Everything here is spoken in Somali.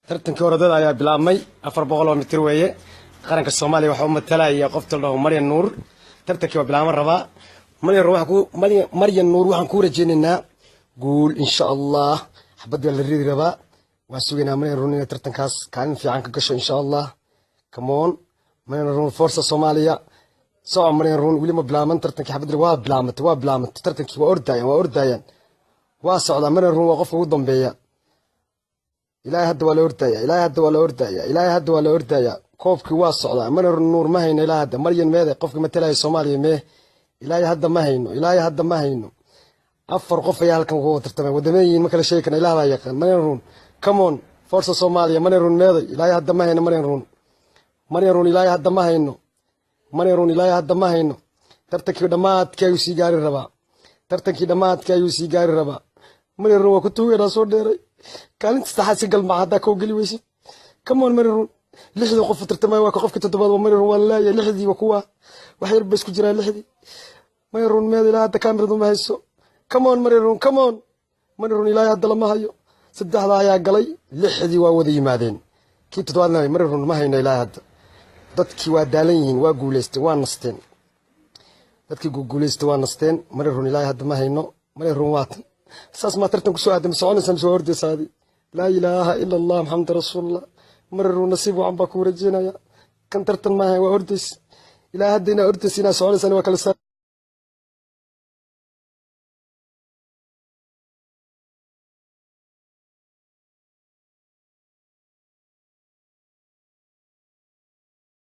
tartankii orodada ayaa bilaabmay 400 mitir weeye qaranka Soomaaliya waxa uu matalaya qofta loo Maryan Nuur tartankii waa bilaaban rabaa Maryan Nuur waxaan ku rajaynaynaa guul insha Allah xabad la riidi rabaa waa sugeynaa Maryan Nuur inay tartankaas kaalin fiican ka gasho insha Allah come on Maryan Nuur force Soomaaliya soo Maryan Nuur wali ma bilaaban tartankii xabad waa bilaamad tartankii waa ordayaan waa socda Maryan Nuur waa qofka ugu dambeeya إلهي هذا ولا أردايا كوفك واصع مريم نور ما هين إلهي هذا مريم ماذا قفك مثلا الصومالي مه إلهي هذا ما هينه أفر قف يا هلكم هو ترتمي ودمين ما كل شيء كان إلهي يقين مريم كمون فرصة صومالية مريم ماذا إلهي هذا ما هين مريم إلهي هذا ما هينه ترتكي دمات كيو سيجاري ربا مريم وكتوه رسول ديري كانت تستحسن قلب مع هذاك وقلي ويش كمان مريرون لحدي وقف ترتمي واك قفك تتبادل ومريرون ولا يا لحدي وكوا وحير بس كجرا لحدي مريرون ماذا لا هذا كاميرا ما هيسو كمان مريرون لا هذا لما هيو سدح لا يا قلي لحدي وودي مادين كي تتبادل مريرون ما هينا لا هذا dadkii waa daalanyihiin waa guuleystay waa nasteen dadkii guuleystay waa nasteen marayron ilaahay hadda ma hayno marayron waatan saas ma tartan ku soo aaday soconaysan soo hordeesaadi la ilaaha illa allah muhammad rasuulullah marayron nasiib waan ba ku rajeenaya kan tartan ma hay waa hordees ilaahay hadda ina hordeesina soconaysan waa kala